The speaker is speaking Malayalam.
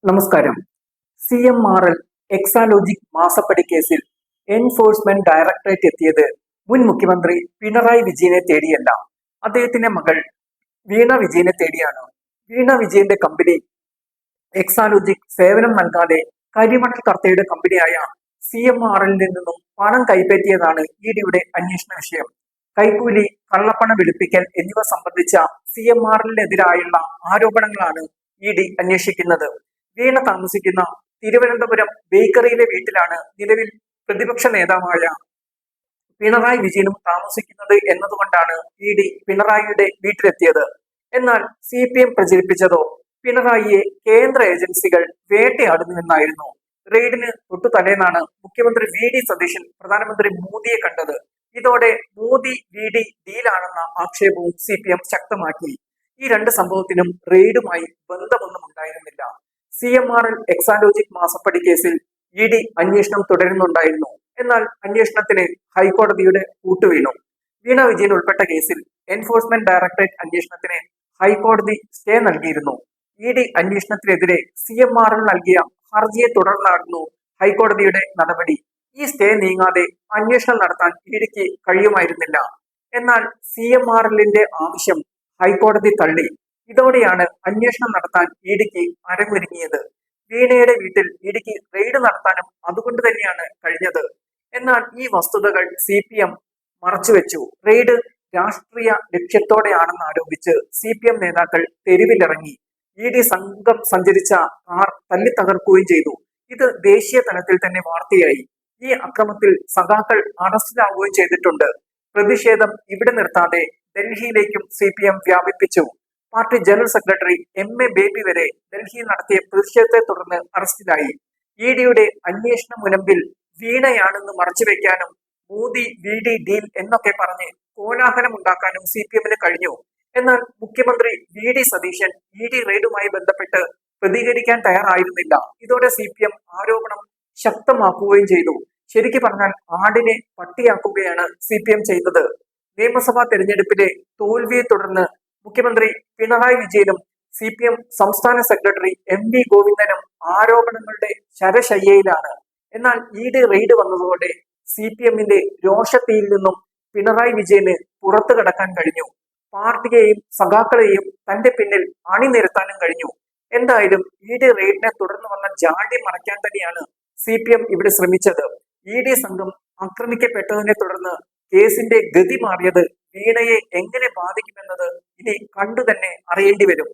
നമസ്കാരം. CMRL എക്സാലോജിക് മാസപ്പടി കേസിൽ എൻഫോഴ്സ്മെന്റ് ഡയറക്ടറേറ്റ് എത്തിയത് മുൻ മുഖ്യമന്ത്രി പിണറായി വിജയനെ തേടിയല്ല, അദ്ദേഹത്തിന്റെ മകൾ വീണ വിജയനെ തേടിയാണ്. വീണ വിജയന്റെ കമ്പനി എക്സാലോജിക് സേവനം നൽകാതെ കരിമണൽ കർത്തയുടെ കമ്പനിയായ CMRLൽ നിന്നും പണം കൈപ്പറ്റിയതാണ് ഇഡിയുടെ അന്വേഷണ വിഷയം. കൈക്കൂലി, കള്ളപ്പണം വെളുപ്പിക്കൽ എന്നിവ സംബന്ധിച്ച CMRLനെതിരായുള്ള ആരോപണങ്ങളാണ് ഇഡി അന്വേഷിക്കുന്നത്. വീണ താമസിക്കുന്ന തിരുവനന്തപുരം ബേക്കറിയിലെ വീട്ടിലാണ് നിലവിൽ പ്രതിപക്ഷ നേതാവായ പിണറായി വിജയനും താമസിക്കുന്നത് എന്നതുകൊണ്ടാണ് ഇഡി പിണറായിയുടെ വീട്ടിലെത്തിയത്. എന്നാൽ CPM പ്രചരിപ്പിച്ചതോ പിണറായിയെ കേന്ദ്ര ഏജൻസികൾ വേട്ടയാടുന്നുവെന്നായിരുന്നു. റെയ്ഡിന് തൊട്ടു തലേന്നാണ് മുഖ്യമന്ത്രി VD സതീശൻ പ്രധാനമന്ത്രി മോദിയെ കണ്ടത്. ഇതോടെ മോദി VD ഡീലാണെന്ന ആക്ഷേപവും CPM ശക്തമാക്കി. ഈ രണ്ട് സംഭവത്തിനും റെയ്ഡുമായി ബന്ധമൊന്നും ഉണ്ടായിരുന്നില്ല. CMRL എക്സാലോജിക് മാസപ്പടി കേസിൽ ഇഡി അന്വേഷണം തുടരുന്നുണ്ടായിരുന്നു. എന്നാൽ അന്വേഷണത്തിന് ഹൈക്കോടതിയുടെ കൂട്ടുവീണു. വീണ വിജയൻ ഉൾപ്പെട്ട കേസിൽ എൻഫോഴ്സ്മെന്റ് ഡയറക്ടറേറ്റ് അന്വേഷണത്തിന് ഹൈക്കോടതി സ്റ്റേ നൽകിയിരുന്നു. ഇഡി അന്വേഷണത്തിനെതിരെ CMRL നൽകിയ ഹർജിയെ തുടർന്നായിരുന്നു ഹൈക്കോടതിയുടെ നടപടി. ഈ സ്റ്റേ നീങ്ങാതെ അന്വേഷണം നടത്താൻ ഇഡിക്ക് കഴിയുമായിരുന്നില്ല. എന്നാൽ CMRLന്റെ ആവശ്യം ഹൈക്കോടതി തള്ളി. ഇതോടെയാണ് അന്വേഷണം നടത്താൻ ഇഡിക്ക് അരങ്ങൊരുങ്ങിയത്. വീണയുടെ വീട്ടിൽ ഇഡിക്ക് റെയ്ഡ് നടത്താനും അതുകൊണ്ട് തന്നെയാണ് കഴിഞ്ഞത്. എന്നാൽ ഈ വസ്തുതകൾ CPM മറച്ചുവെച്ചു. റെയ്ഡ് രാഷ്ട്രീയ ലക്ഷ്യത്തോടെയാണെന്ന് ആരോപിച്ച് CPM നേതാക്കൾ തെരുവിലിറങ്ങി. ഇഡി സംഘം സഞ്ചരിച്ച കാർ തല്ലിത്തകർക്കുകയും ചെയ്തു. ഇത് ദേശീയ തലത്തിൽ തന്നെ വാർത്തയായി. ഈ അക്രമത്തിൽ സഖാക്കൾ അറസ്റ്റിലാവുകയും ചെയ്തിട്ടുണ്ട്. പ്രതിഷേധം ഇവിടെ നിർത്താതെ ഡൽഹിയിലേക്കും CPM വ്യാപിപ്പിച്ചു. Party general secretary MA baby വരെ ഡൽഹിയിൽ നടത്തിയ പ്രതിഷേധത്തെ തുടർന്ന് അറസ്റ്റിലായി. ഇഡിയുടെ അന്വേഷണ മുനമ്പിൽ വീണയാണെന്ന് മറച്ചുവെക്കാനും മോദി VD ഡീൽ എന്നൊക്കെ പറഞ്ഞ് കോലാഹലം ഉണ്ടാക്കാനും CPMന് കഴിഞ്ഞു. എന്നാൽ മുഖ്യമന്ത്രി VD സതീശൻ ഇഡി റെയ്ഡുമായി ബന്ധപ്പെട്ട് പ്രതികരിക്കാൻ തയ്യാറായിരുന്നില്ല. ഇതോടെ CPM ആരോപണം ശക്തമാക്കുകയും ചെയ്തു. ശരിക്കു പറഞ്ഞാൽ ആടിനെ പട്ടിയാക്കുകയാണ് CPM ചെയ്തത്. നിയമസഭാ തെരഞ്ഞെടുപ്പിലെ തോൽവിയെ തുടർന്ന് മുഖ്യമന്ത്രി പിണറായി വിജയനും CPM സംസ്ഥാന സെക്രട്ടറി MV ഗോവിന്ദനും ആരോപണങ്ങളുടെ ശരശയ്യയിലാണ്. എന്നാൽ ഇഡി റെയ്ഡ് വന്നതോടെ CPMന്റെ രോഷത്തിയിൽ നിന്നും പിണറായി വിജയന് പുറത്തു കടക്കാൻ കഴിഞ്ഞു. പാർട്ടിയെയും സഖാക്കളെയും തന്റെ പിന്നിൽ അണിനിരത്താനും കഴിഞ്ഞു. എന്തായാലും ഇഡി റെയ്ഡിനെ തുടർന്ന് വന്ന ജാഡ്യം മറയ്ക്കാൻ തന്നെയാണ് CPM ഇവിടെ ശ്രമിച്ചത്. ഇഡി സംഘം ആക്രമിക്കപ്പെട്ടതിനെ തുടർന്ന് കേസിന്റെ ഗതി മാറിയത് വീണയെ എങ്ങനെ ബാധിക്കുമെന്നത് ഇനി കണ്ടു തന്നെ അറിയേണ്ടി വരും.